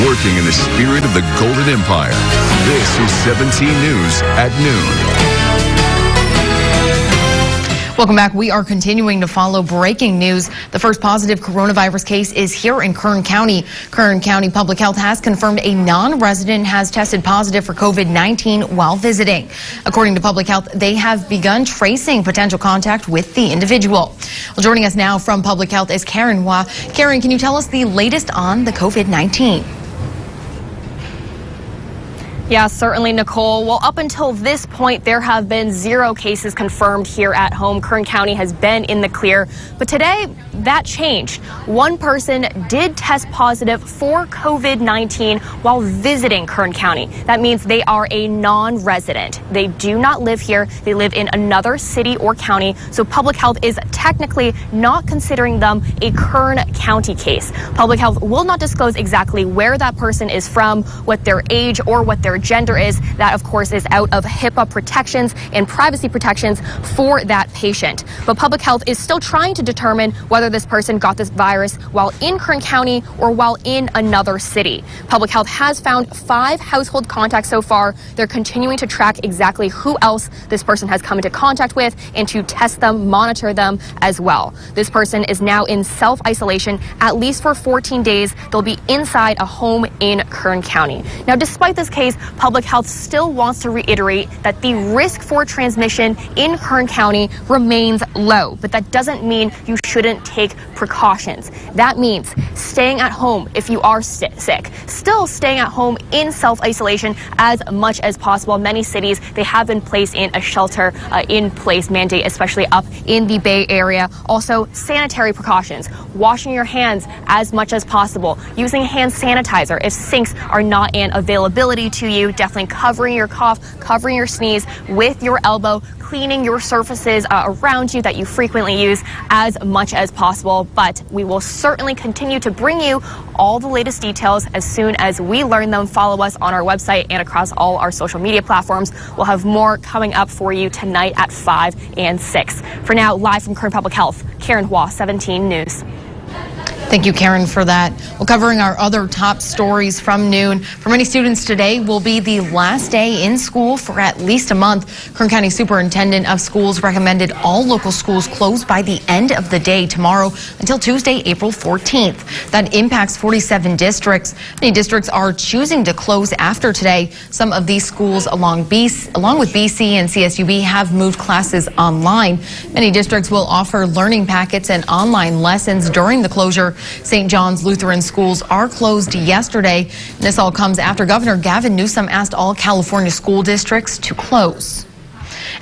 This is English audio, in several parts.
working in the spirit of the Golden Empire. This is 17 News at noon. Welcome back. We are continuing to follow breaking news. The first positive coronavirus case is here in Kern County. Kern County Public Health has confirmed a non-resident has tested positive for COVID-19 while visiting. According to Public Health, they have begun tracing potential contact with the individual. Well, joining us now from Public Health is Karen Hua. Karen, can you tell us the latest on the COVID-19? Yeah, certainly, Nicole. Well, up until this point, there have been 0 cases confirmed here at home. Kern County has been in the clear. But today, that changed. One person did test positive for COVID-19 while visiting Kern County. That means they are a non-resident. They do not live here. They live in another city or county. So Public Health is technically not considering them a Kern County case. Public Health will not disclose exactly where that person is from, what their age or what their gender is. That, of course, is out of HIPAA protections and privacy protections for that patient. But Public Health is still trying to determine whether this person got this virus while in Kern County or while in another city. Public Health has found 5 household contacts so far. They're continuing to track exactly who else this person has come into contact with and to test them, monitor them as well. This person is now in self-isolation at least for 14 days. They'll be inside a home in Kern County. Now, despite this case, Public Health still wants to reiterate that the risk for transmission in Kern County remains low, but that doesn't mean you shouldn't take precautions. That means staying at home if you are sick, still staying at home in self-isolation as much as possible. Many cities, they have been placed in a shelter-in-place mandate, especially up in the Bay Area. Also, sanitary precautions, washing your hands as much as possible, using hand sanitizer if sinks are not in availability to you, definitely covering your cough, covering your sneeze with your elbow, cleaning your surfaces around you that you frequently use as much as possible. But we will certainly continue to bring you all the latest details as soon as we learn them. Follow us on our website and across all our social media platforms. We'll have more coming up for you tonight at 5 and 6. For now, live from Kern Public Health, Karen Hua, 17 News. Thank you, Karen, for that. Well, covering our other top stories from noon. For many students, today will be the last day in school for at least a month. Kern County Superintendent of Schools recommended all local schools close by the end of the day tomorrow until Tuesday, April 14th. That impacts 47 districts. Many districts are choosing to close after today. Some of these schools, along with BC and CSUB, have moved classes online. Many districts will offer learning packets and online lessons during the closure. St. John's Lutheran schools are closed yesterday. This all comes after Governor Gavin Newsom asked all California school districts to close.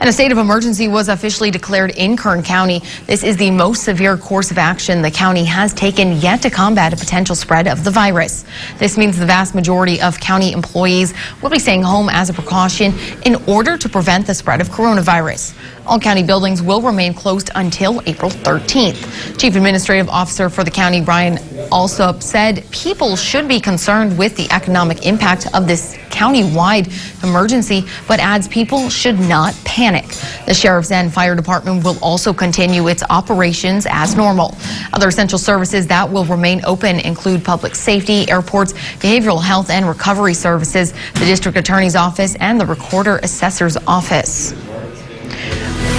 And a state of emergency was officially declared in Kern County. This is the most severe course of action the county has taken yet to combat a potential spread of the virus. This means the vast majority of county employees will be staying home as a precaution in order to prevent the spread of coronavirus. All county buildings will remain closed until April 13th. Chief Administrative Officer for the county, Brian Alsop, said people should be concerned with the economic impact of this county-wide emergency, but adds people should not panic. The sheriff's and fire department will also continue its operations as normal. Other essential services that will remain open include public safety, airports, behavioral health and recovery services, the district attorney's office, and the recorder assessor's office.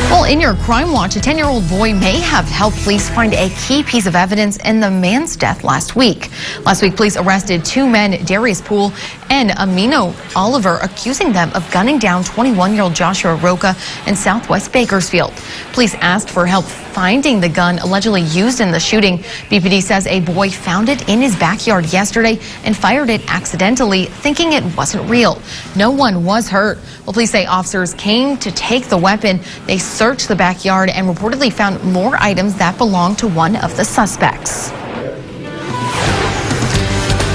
Well, in your crime watch, a 10-year-old boy may have helped police find a key piece of evidence in the man's death last week. Last week, police arrested 2 men, Darius Poole and Amino Oliver, accusing them of gunning down 21-year-old Joshua Roca in southwest Bakersfield. Police asked for help finding the gun allegedly used in the shooting. BPD says a boy found it in his backyard yesterday and fired it accidentally, thinking it wasn't real. No one was hurt. Well, police say officers came to take the weapon. They searched the backyard and reportedly found more items that belonged to one of the suspects.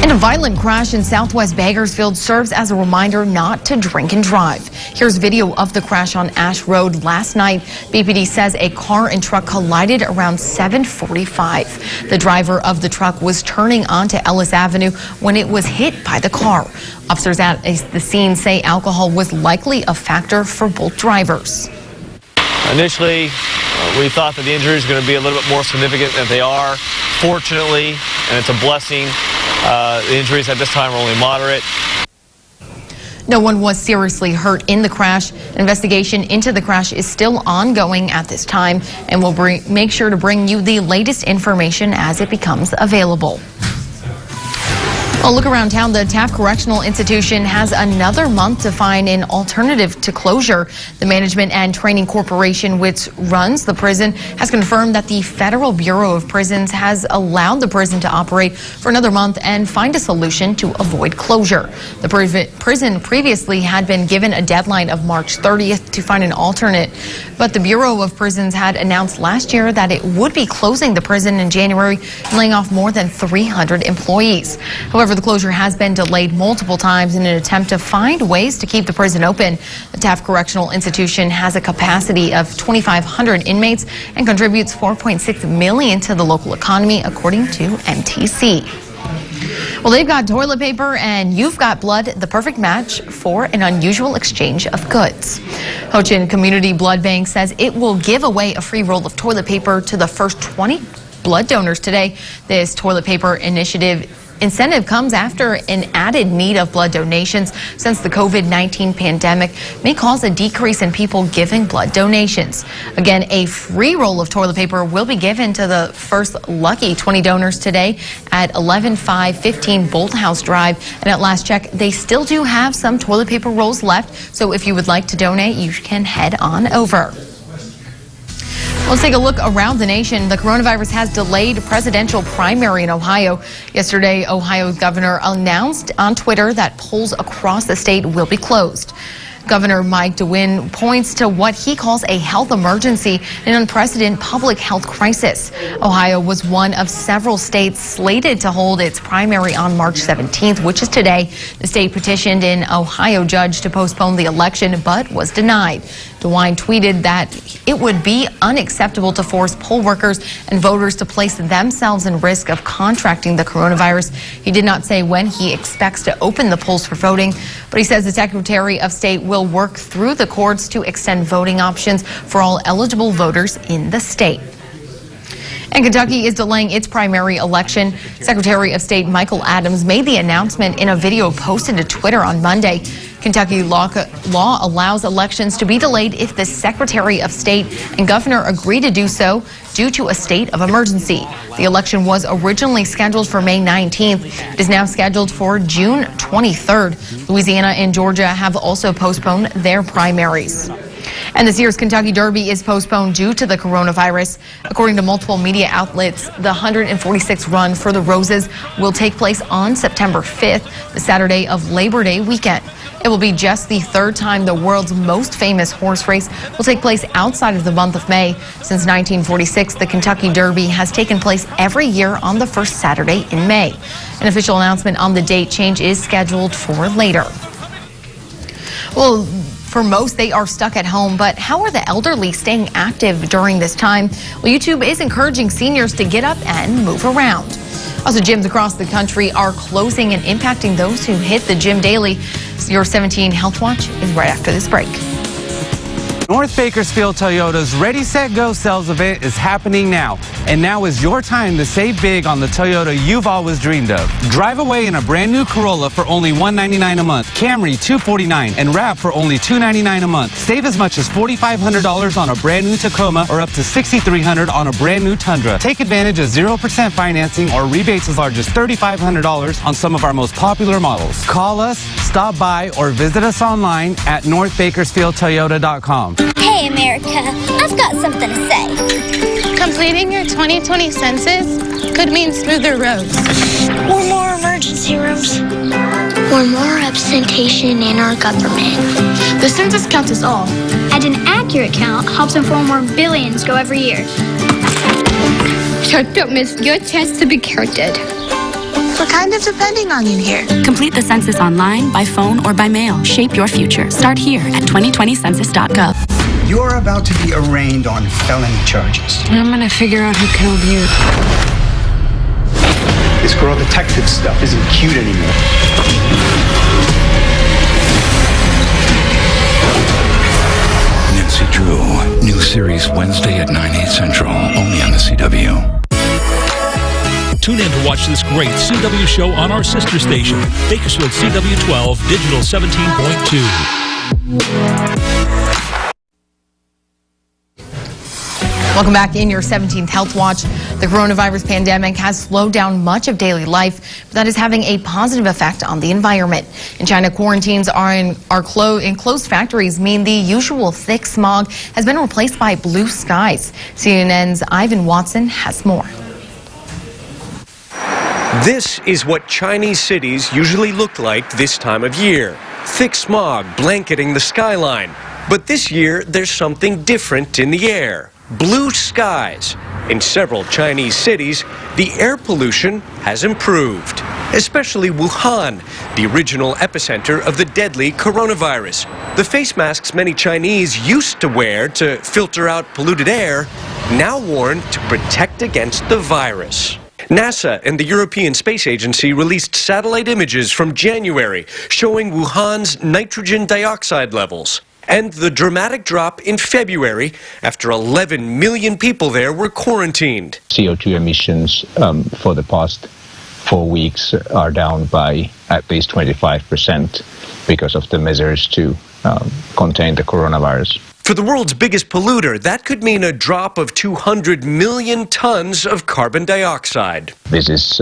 And a violent crash in southwest Bakersfield serves as a reminder not to drink and drive. Here's video of the crash on Ash Road last night. BPD says a car and truck collided around 7:45. The driver of the truck was turning onto Ellis Avenue when it was hit by the car. Officers at the scene say alcohol was likely a factor for both drivers. Initially, we thought that the injuries were going to be a little bit more significant than they are. Fortunately, and it's a blessing, The injuries at this time are only moderate. No one was seriously hurt in the crash. An investigation into the crash is still ongoing at this time, and we'll make sure to bring you the latest information as it becomes available. A look around town, the Taft Correctional Institution has another month to find an alternative to closure. The Management and Training Corporation, which runs the prison, has confirmed that the Federal Bureau of Prisons has allowed the prison to operate for another month and find a solution to avoid closure. The prison previously had been given a deadline of March 30th to find an alternate, but the Bureau of Prisons had announced last year that it would be closing the prison in January and laying off more than 300 employees. However, the closure has been delayed multiple times in an attempt to find ways to keep the prison open. The Taft Correctional Institution has a capacity of 2,500 inmates and contributes $4.6 million to the local economy, according to MTC. Well, they've got toilet paper and you've got blood, the perfect match for an unusual exchange of goods. Ho-Chin Community Blood Bank says it will give away a free roll of toilet paper to the first 20 blood donors today. This toilet paper incentive comes after an added need of blood donations since the COVID-19 pandemic may cause a decrease in people giving blood donations. Again, a free roll of toilet paper will be given to the first lucky 20 donors today at 11515 Bolthouse Drive. And at last check, they still do have some toilet paper rolls left. So if you would like to donate, you can head on over. Let's take a look around the nation. The coronavirus has delayed presidential primary in Ohio. Yesterday, Ohio's governor announced on Twitter that polls across the state will be closed. Governor Mike DeWine points to what he calls a health emergency and an unprecedented public health crisis. Ohio was one of several states slated to hold its primary on March 17th, which is today. The state petitioned an Ohio judge to postpone the election, but was denied. DeWine tweeted that it would be unacceptable to force poll workers and voters to place themselves in risk of contracting the coronavirus. He did not say when he expects to open the polls for voting, but he says the Secretary of State will work through the courts to extend voting options for all eligible voters in the state. And Kentucky is delaying its primary election. Secretary of State Michael Adams made the announcement in a video posted to Twitter on Monday. Kentucky law allows elections to be delayed if the Secretary of State and governor agree to do so due to a state of emergency. The election was originally scheduled for May 19th. It is now scheduled for June 23rd. Louisiana and Georgia have also postponed their primaries. And this year's Kentucky Derby is postponed due to the coronavirus. According to multiple media outlets, the 146th run for the Roses will take place on September 5th, the Saturday of Labor Day weekend. It will be just the third time the world's most famous horse race will take place outside of the month of May. Since 1946, the Kentucky Derby has taken place every year on the first Saturday in May. An official announcement on the date change is scheduled for later. Well, for most, they are stuck at home, but how are the elderly staying active during this time? Well, YouTube is encouraging seniors to get up and move around. Also, gyms across the country are closing and impacting those who hit the gym daily. So your 17 Health Watch is right after this break. North Bakersfield Toyota's Ready, Set, Go sales event is happening now. And now is your time to save big on the Toyota you've always dreamed of. Drive away in a brand new Corolla for only $199 a month, Camry $249, and RAV for only $299 a month. Save as much as $4,500 on a brand new Tacoma or up to $6,300 on a brand new Tundra. Take advantage of 0% financing or rebates as large as $3,500 on some of our most popular models. Call us, stop by, or visit us online at northbakersfieldtoyota.com. Hey, America, I've got something to say. Completing your 2020 census could mean smoother roads. Or more emergency rooms. Or more representation in our government. The census counts us all. And an accurate count helps inform where billions go every year. So don't miss your chance to be counted. We're kind of depending on you here. Complete the census online, by phone, or by mail. Shape your future. Start here at 2020census.gov. You're about to be arraigned on felony charges. I'm gonna figure out who killed you. This girl detective stuff isn't cute anymore. Nancy Drew, new series Wednesday at 9/8 Central, only on the CW. Tune in to watch this great CW show on our sister station, Bakersfield CW12 Digital 17.2. Welcome back in your 17th Health Watch. The coronavirus pandemic has slowed down much of daily life, but that is having a positive effect on the environment. In China, quarantines in closed factories mean the usual thick smog has been replaced by blue skies. CNN's Ivan Watson has more. This is what Chinese cities usually look like this time of year. Thick smog blanketing the skyline. But this year, there's something different in the air. Blue skies. In several Chinese cities, the air pollution has improved, especially Wuhan, the original epicenter of the deadly coronavirus. The face masks many Chinese used to wear to filter out polluted air, now worn to protect against the virus. NASA and the European Space Agency released satellite images from January showing Wuhan's nitrogen dioxide levels. And the dramatic drop in February after 11 million people there were quarantined. CO2 emissions for the past 4 weeks are down by at least 25% because of the measures to contain the coronavirus. For the world's biggest polluter, that could mean a drop of 200 million tons of carbon dioxide. This is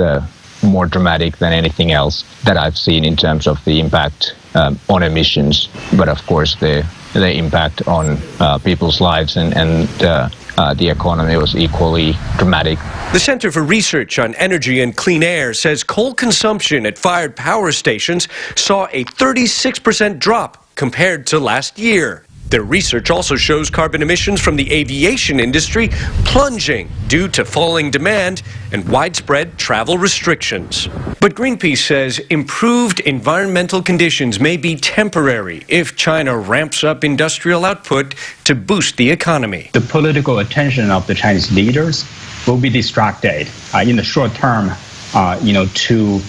more dramatic than anything else that I've seen in terms of the impact on emissions, but of course the impact on people's lives and the economy was equally dramatic. The Center for Research on Energy and Clean Air says coal consumption at fired power stations saw a 36% drop compared to last year. Their research also shows carbon emissions from the aviation industry plunging due to falling demand and widespread travel restrictions. But Greenpeace says improved environmental conditions may be temporary if China ramps up industrial output to boost the economy. The political attention of the Chinese leaders will be distracted in the short term, to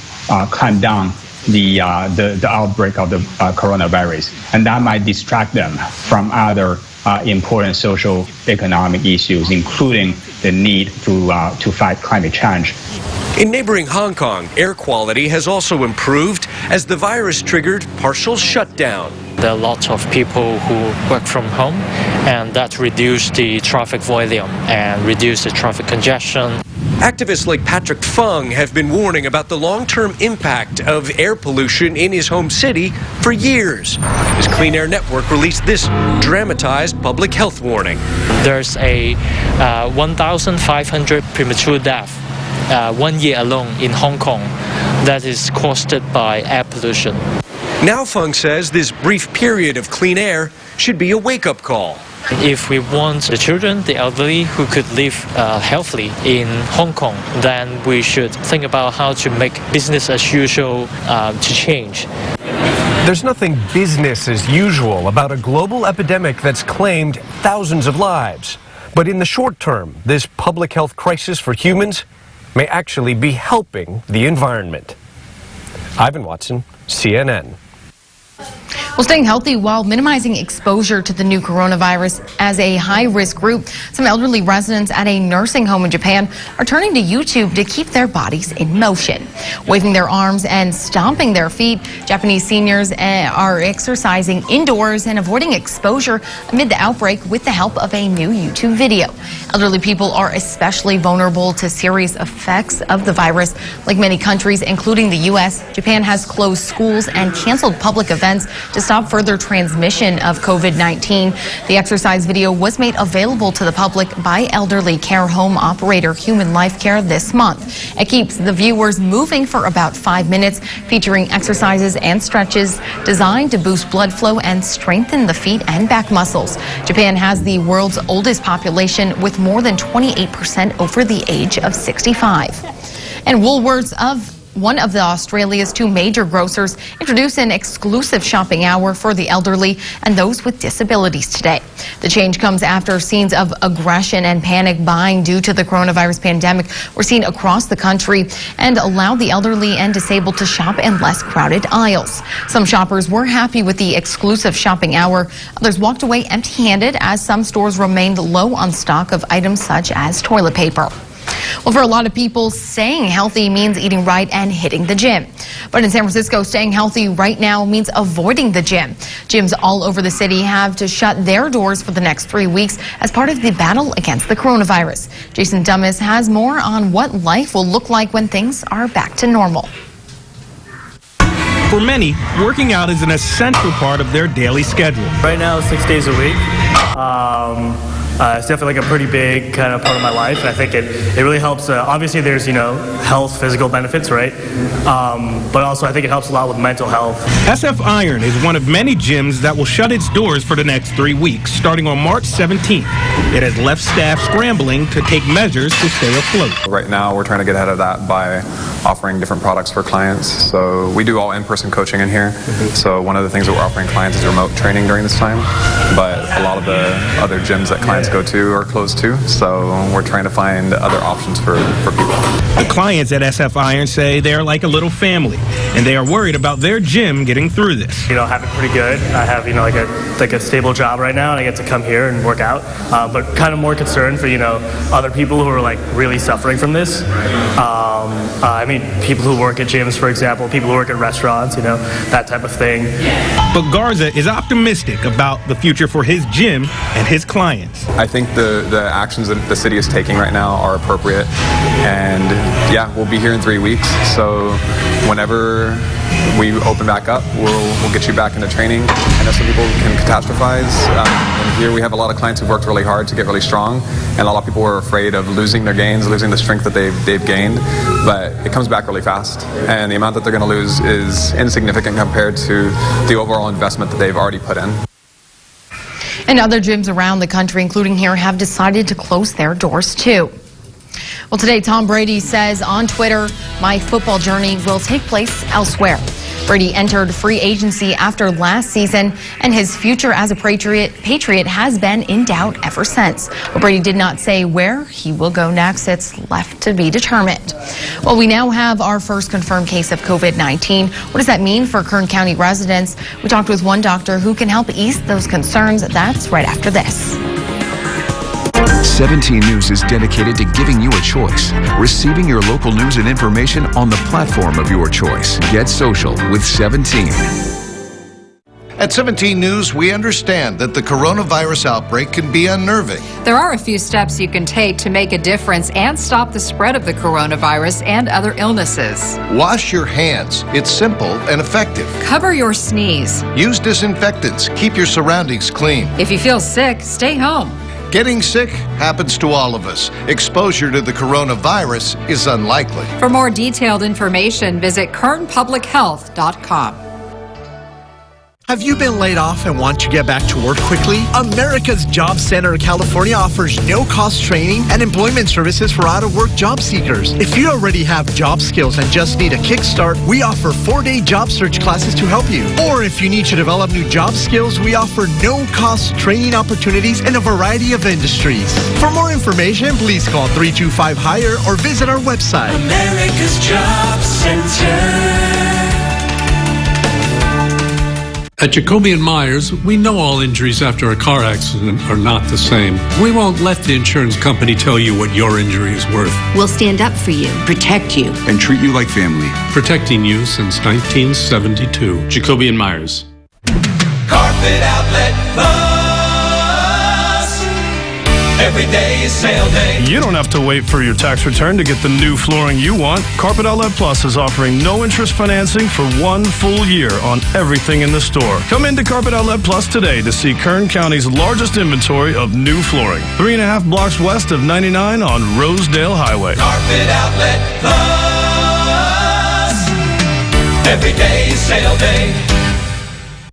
clamp down the outbreak of the coronavirus, and that might distract them from other important social economic issues, including the need to fight climate change. In neighboring Hong Kong, air quality has also improved as the virus triggered partial shutdown. There are lots of people who work from home, and that reduced the traffic volume and reduced the traffic congestion. Activists like Patrick Fung have been warning about the long-term impact of air pollution in his home city for years. His Clean Air Network released this dramatized public health warning. There's a 1,500 premature deaths 1 year alone in Hong Kong that is caused by air pollution. Now Fung says this brief period of clean air should be a wake-up call. If we want the children, the elderly who could live healthily in Hong Kong, then we should think about how to make business as usual to change. There's nothing business as usual about a global epidemic that's claimed thousands of lives. But in the short term, this public health crisis for humans may actually be helping the environment. Ivan Watson, CNN. Well, staying healthy while minimizing exposure to the new coronavirus as a high-risk group, some elderly residents at a nursing home in Japan are turning to YouTube to keep their bodies in motion. Waving their arms and stomping their feet, Japanese seniors are exercising indoors and avoiding exposure amid the outbreak with the help of a new YouTube video. Elderly people are especially vulnerable to serious effects of the virus. Like many countries, including the U.S., Japan has closed schools and canceled public events to stop further transmission of COVID-19. The exercise video was made available to the public by elderly care home operator Human Life Care this month. It keeps the viewers moving for about 5 minutes, featuring exercises and stretches designed to boost blood flow and strengthen the feet and back muscles. Japan has the world's oldest population with more than 28% over the age of 65. And Woolworths, one of Australia's two major grocers, introduced an exclusive shopping hour for the elderly and those with disabilities today. The change comes after scenes of aggression and panic buying due to the coronavirus pandemic were seen across the country and allowed the elderly and disabled to shop in less crowded aisles. Some shoppers were happy with the exclusive shopping hour. Others walked away empty-handed as some stores remained low on stock of items such as toilet paper. Well, for a lot of people, staying healthy means eating right and hitting the gym. But in San Francisco, staying healthy right now means avoiding the gym. Gyms all over the city have to shut their doors for the next 3 weeks as part of the battle against the coronavirus. Jason Dummis has more on what life will look like when things are back to normal. For many, working out is an essential part of their daily schedule. Right now, 6 days a week. It's definitely like a pretty big kind of part of my life, and I think it really helps. Obviously, there's health, physical benefits, right? But also, I think it helps a lot with mental health. SF Iron is one of many gyms that will shut its doors for the next 3 weeks, starting on March 17th. It has left staff scrambling to take measures to stay afloat. Right now, we're trying to get ahead of that by offering different products for clients. So we do all in-person coaching in here. So one of the things that we're offering clients is remote training during this time. But a lot of the other gyms that clients go to are closed too. So we're trying to find other options for people. The clients at SF Iron say they are like a little family, and they are worried about their gym getting through this. I have it pretty good. I have like a stable job right now, and I get to come here and work out. But kind of more concerned for other people who are like really suffering from this. I mean, people who work at gyms, for example, people who work at restaurants, that type of thing. But Garza is optimistic about the future for his gym and his clients. I think the actions that the city is taking right now are appropriate. And yeah, we'll be here in 3 weeks. So whenever we open back up, we'll get you back into training. I know some people can catastrophize. And here we have a lot of clients who've worked really hard to get really strong. And a lot of people are afraid of losing their gains, losing the strength that they've gained. But it comes back really fast. And the amount that they're going to lose is insignificant compared to the overall investment that they've already put in. And other gyms around the country, including here, have decided to close their doors too. Well, today, Tom Brady says on Twitter, my football journey will take place elsewhere. Brady entered free agency after last season, and his future as a Patriot has been in doubt ever since. But Brady did not say where he will go next. It's left to be determined. Well, we now have our first confirmed case of COVID-19. What does that mean for Kern County residents? We talked with one doctor who can help ease those concerns. That's right after this. 17 News is dedicated to giving you a choice, receiving your local news and information on the platform of your choice. Get social with 17. At 17 News, we understand that the coronavirus outbreak can be unnerving. There are a few steps you can take to make a difference and stop the spread of the coronavirus and other illnesses. Wash your hands. It's simple and effective. Cover your sneeze. Use disinfectants. Keep your surroundings clean. If you feel sick, stay home. Getting sick happens to all of us. Exposure to the coronavirus is unlikely. For more detailed information, visit kernpublichealth.com. Have you been laid off and want to get back to work quickly? America's Job Center of California offers no-cost training and employment services for out-of-work job seekers. If you already have job skills and just need a kickstart, we offer 4-day job search classes to help you. Or if you need to develop new job skills, we offer no-cost training opportunities in a variety of industries. For more information, please call 325-HIRE or visit our website. America's Job Center. At Jacoby & Myers, we know all injuries after a car accident are not the same. We won't let the insurance company tell you what your injury is worth. We'll stand up for you, protect you, and treat you like family. Protecting you since 1972. Jacoby & Myers. Carpet Outlet Plus. Every day is sale day. You don't have to wait for your tax return to get the new flooring you want. Carpet Outlet Plus is offering no interest financing for 1 full year on everything in the store. Come into Carpet Outlet Plus today to see Kern County's largest inventory of new flooring. 3.5 blocks west of 99 on Rosedale Highway. Carpet Outlet Plus. Every day is sale day.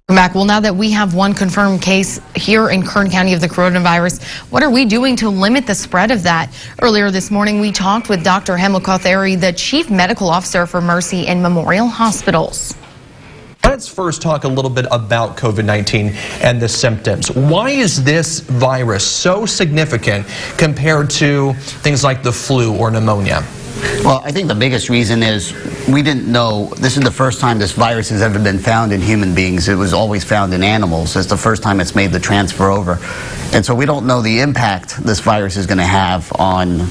Back. Well, now that we have one confirmed case here in Kern County of the coronavirus, what are we doing to limit the spread of that? Earlier this morning, we talked with Dr. Hema Kothari, the Chief Medical Officer for Mercy and Memorial Hospitals. Let's first talk a little bit about COVID-19 and the symptoms. Why is this virus so significant compared to things like the flu or pneumonia? Well, I think the biggest reason is we didn't know, this is the first time this virus has ever been found in human beings. It was always found in animals. It's the first time it's made the transfer over. And so we don't know the impact this virus is going to have on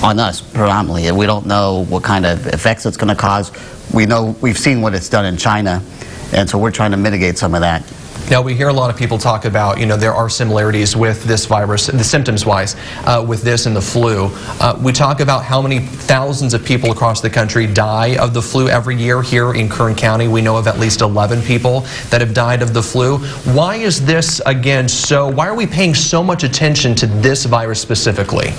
on us predominantly, and we don't know what kind of effects it's going to cause. We've seen what it's done in China, and so we're trying to mitigate some of that. Now, we hear a lot of people talk about, there are similarities with this virus, the symptoms-wise, with this and the flu. We talk about how many thousands of people across the country die of the flu every year. Here in Kern County, we know of at least 11 people that have died of the flu. Why is this, again, why are we paying so much attention to this virus specifically?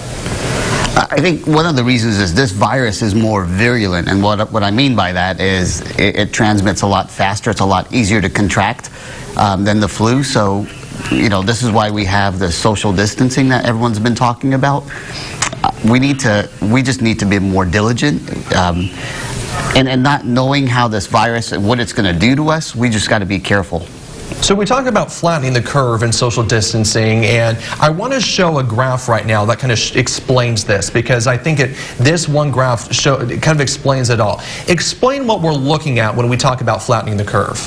I think one of the reasons is this virus is more virulent, and what I mean by that is it transmits a lot faster. It's a lot easier to contract than the flu. So, this is why we have the social distancing that everyone's been talking about. We just need to be more diligent, and not knowing how this virus, what it's going to do to us. We just got to be careful. So we talk about flattening the curve and social distancing, and I want to show a graph right now that kind of explains this, because I think this one graph kind of explains it all. Explain what we're looking at when we talk about flattening the curve.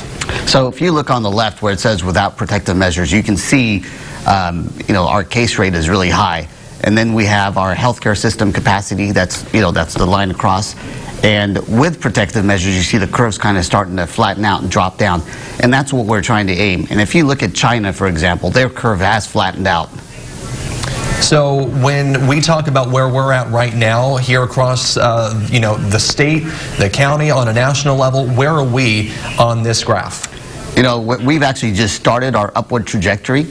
So if you look on the left where it says without protective measures, you can see our case rate is really high, and then we have our healthcare system capacity. That's the line across. And with protective measures, you see the curves kind of starting to flatten out and drop down. And that's what we're trying to aim. And if you look at China, for example, their curve has flattened out. So when we talk about where we're at right now, here across the state, the county, on a national level, where are we on this graph? We've actually just started our upward trajectory.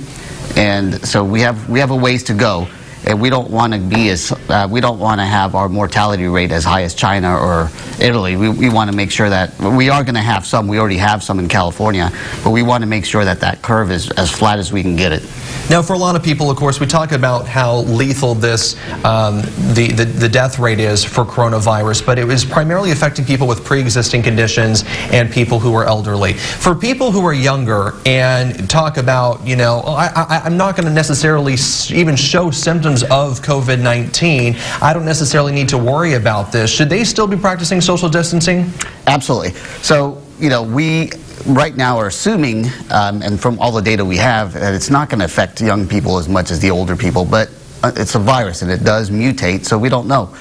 And so we have a ways to go. And we don't want to have our mortality rate as high as China or Italy. We want to make sure that we are going to have some. We already have some in California, but we want to make sure that that curve is as flat as we can get it. Now, for a lot of people, of course, we talk about how lethal this the death rate is for coronavirus, but it was primarily affecting people with pre-existing conditions and people who are elderly. For people who are younger and talk about, I'm not going to necessarily even show symptoms of COVID-19. I don't necessarily need to worry about this. Should they still be practicing social distancing? Absolutely. So, we right now are assuming, and from all the data we have, that it's not going to affect young people as much as the older people, but it's a virus and it does mutate, so we don't know.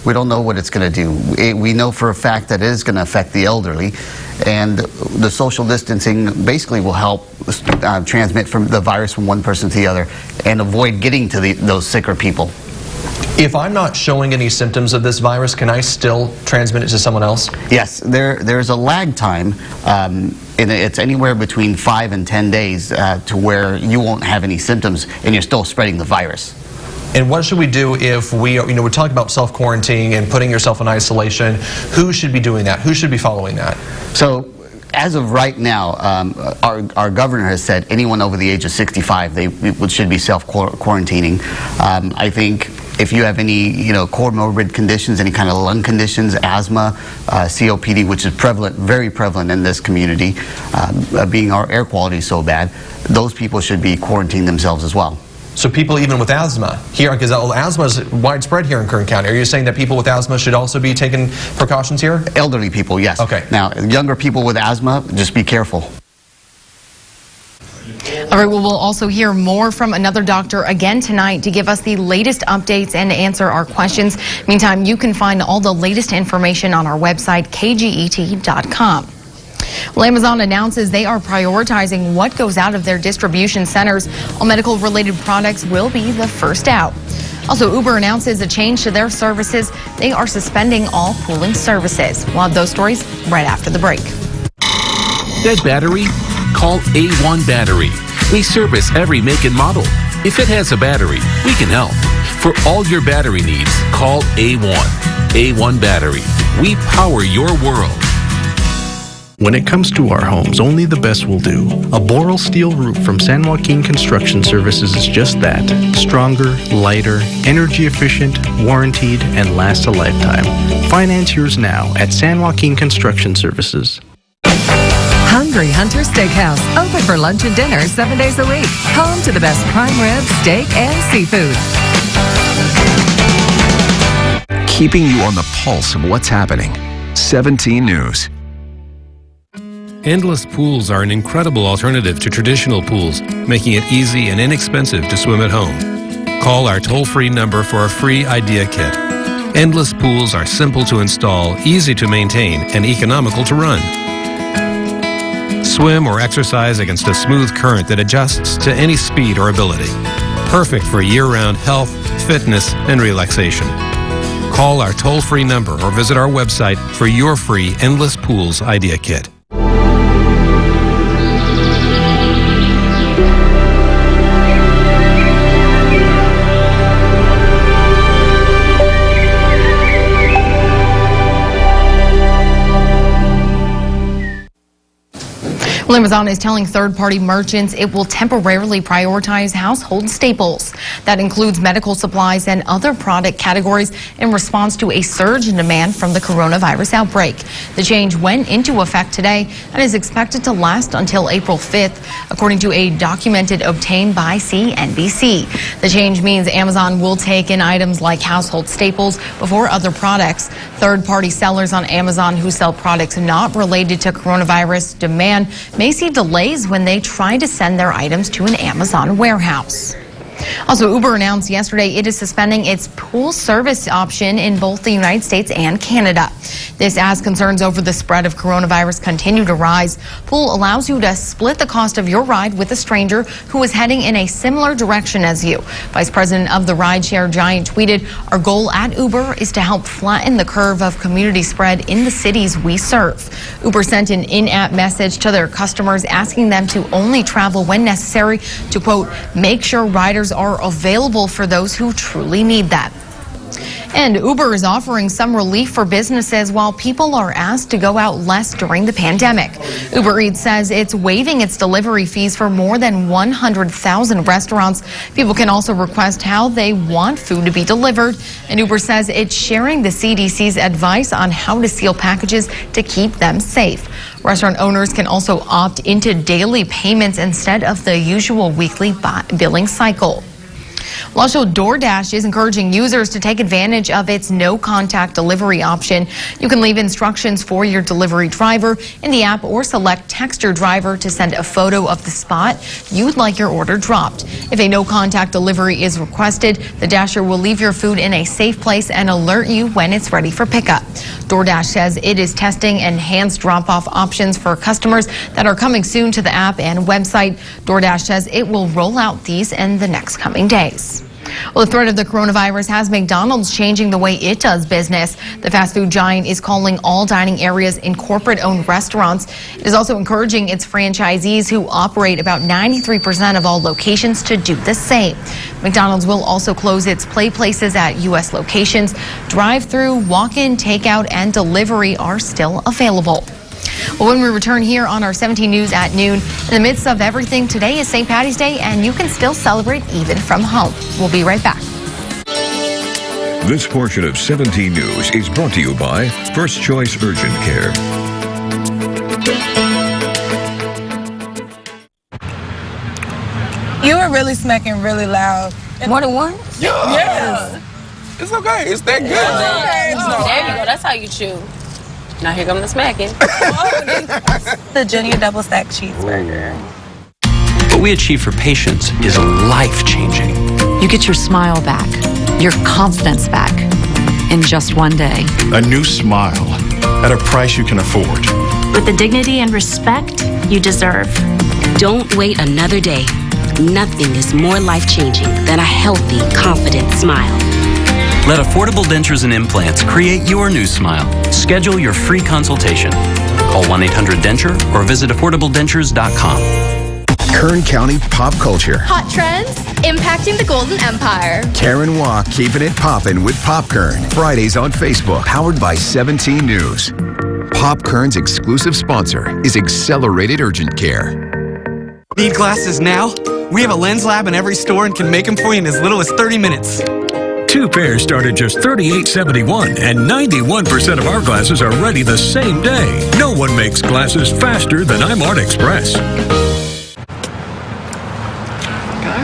We don't know what it's going to do. We know for a fact that it is going to affect the elderly, and the social distancing basically will help transmit the virus from one person to the other and avoid getting to those sicker people. If I'm not showing any symptoms of this virus, can I still transmit it to someone else? Yes, there's a lag time, and it's anywhere between 5 and 10 days to where you won't have any symptoms and you're still spreading the virus. And what should we do if we're talking about self-quarantining and putting yourself in isolation? Who should be doing that? Who should be following that? So, as of right now, our governor has said anyone over the age of 65, they should be self-quarantining. I think if you have any, comorbid conditions, any kind of lung conditions, asthma, COPD, which is prevalent, very prevalent in this community, being our air quality is so bad, those people should be quarantining themselves as well. So people even with asthma here, because asthma is widespread here in Kern County. Are you saying that people with asthma should also be taking precautions here? Elderly people, yes. Okay. Now, younger people with asthma, just be careful. All right, well, we'll also hear more from another doctor again tonight to give us the latest updates and answer our questions. Meantime, you can find all the latest information on our website, kget.com. Well, Amazon announces they are prioritizing what goes out of their distribution centers. All medical-related products will be the first out. Also, Uber announces a change to their services. They are suspending all pooling services. We'll have those stories right after the break. Dead battery? Call A1 Battery. We service every make and model. If it has a battery, we can help. For all your battery needs, call A1. A1 Battery. We power your world. When it comes to our homes, only the best will do. A Boral steel roof from San Joaquin Construction Services is just that. Stronger, lighter, energy efficient, warranted, and lasts a lifetime. Finance yours now at San Joaquin Construction Services. Hungry Hunter Steakhouse, open for lunch and dinner 7 days a week. Home to the best prime rib, steak, and seafood. Keeping you on the pulse of what's happening. 17 News. Endless pools are an incredible alternative to traditional pools, making it easy and inexpensive to swim at home. Call our toll-free number for a free idea kit. Endless pools are simple to install, easy to maintain, and economical to run. Swim or exercise against a smooth current that adjusts to any speed or ability. Perfect for year-round health, fitness, and relaxation. Call our toll-free number or visit our website for your free Endless Pools Idea Kit. Well, Amazon is telling third-party merchants it will temporarily prioritize household staples. That includes medical supplies and other product categories in response to a surge in demand from the coronavirus outbreak. The change went into effect today and is expected to last until April 5th, according to a document obtained by CNBC. The change means Amazon will take in items like household staples before other products. Third-party sellers on Amazon who sell products not related to coronavirus demand may see delays when they try to send their items to an Amazon warehouse. Also, Uber announced yesterday it is suspending its pool service option in both the United States and Canada. This as concerns over the spread of coronavirus continue to rise. Pool allows you to split the cost of your ride with a stranger who is heading in a similar direction as you. Vice President of the rideshare giant tweeted, "Our goal at Uber is to help flatten the curve of community spread in the cities we serve." Uber sent an in-app message to their customers asking them to only travel when necessary to, quote, make sure riders are available for those who truly need that. And Uber is offering some relief for businesses while people are asked to go out less during the pandemic. Uber Eats says it's waiving its delivery fees for more than 100,000 restaurants. People can also request how they want food to be delivered. And Uber says it's sharing the CDC's advice on how to seal packages to keep them safe. Restaurant owners can also opt into daily payments instead of the usual weekly billing cycle. Also, DoorDash is encouraging users to take advantage of its no-contact delivery option. You can leave instructions for your delivery driver in the app or select text your driver to send a photo of the spot you'd like your order dropped. If a no-contact delivery is requested, the Dasher will leave your food in a safe place and alert you when it's ready for pickup. DoorDash says it is testing enhanced drop-off options for customers that are coming soon to the app and website. DoorDash says it will roll out these in the next coming days. Well, the threat of the coronavirus has McDonald's changing the way it does business. The fast food giant is calling all dining areas in corporate-owned restaurants. It is also encouraging its franchisees who operate about 93% of all locations to do the same. McDonald's will also close its play places at U.S. locations. Drive-through, walk-in, takeout, and delivery are still available. Well, when we return here on our 17 News at noon, in the midst of everything, today is St. Patty's Day, and you can still celebrate even from home. We'll be right back. This portion of 17 News is brought to you by First Choice Urgent Care. You were really smacking really loud. More than once? Yeah. It's okay. It's that good. There you go. That's how you chew. Now here comes the smacking. The Junior Double Stack Cheeseburger. What we achieve for patients is life-changing. You get your smile back, your confidence back in just one day. A new smile at a price you can afford. With the dignity and respect you deserve. Don't wait another day. Nothing is more life-changing than a healthy, confident smile. Let Affordable Dentures and Implants create your new smile. Schedule your free consultation. Call 1-800-DENTURE or visit affordabledentures.com. Kern County pop culture. Hot trends impacting the Golden Empire. Karen Waugh keeping it poppin' with Popkern. Fridays on Facebook, powered by 17 News. Popkern's exclusive sponsor is Accelerated Urgent Care. Need glasses now? We have a lens lab in every store and can make them for you in as little as 30 minutes. 2 pairs start at just $38.71, and 91% of our glasses are ready the same day. No one makes glasses faster than iMart Express.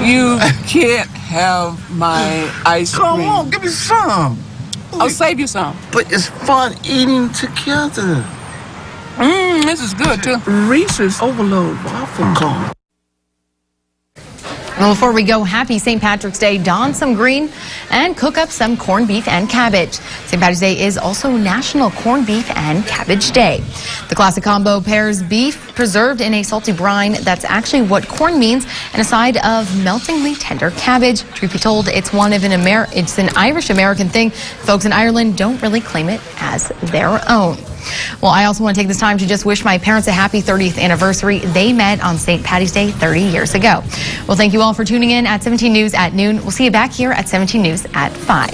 You can't have my ice cream. Come on, give me some. I'll save you some. But it's fun eating together. This is good too. Reese's Overload Waffle Cone. Well, before we go, happy St. Patrick's Day. Don some green and cook up some corned beef and cabbage. St. Patrick's Day is also National Corned Beef and Cabbage Day. The classic combo pairs beef preserved in a salty brine. That's actually what corn means, and a side of meltingly tender cabbage. Truth be told, it's an Irish-American thing. Folks in Ireland don't really claim it as their own. Well, I also want to take this time to just wish my parents a happy 30th anniversary. They met on St. Patty's Day 30 years ago. Well, thank you all for tuning in at 17 News at noon. We'll see you back here at 17 News at 5.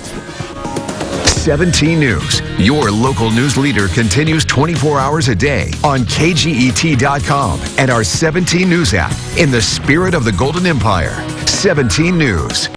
17 News, your local news leader, continues 24 hours a day on KGET.com and our 17 News app in the spirit of the Golden Empire. 17 News.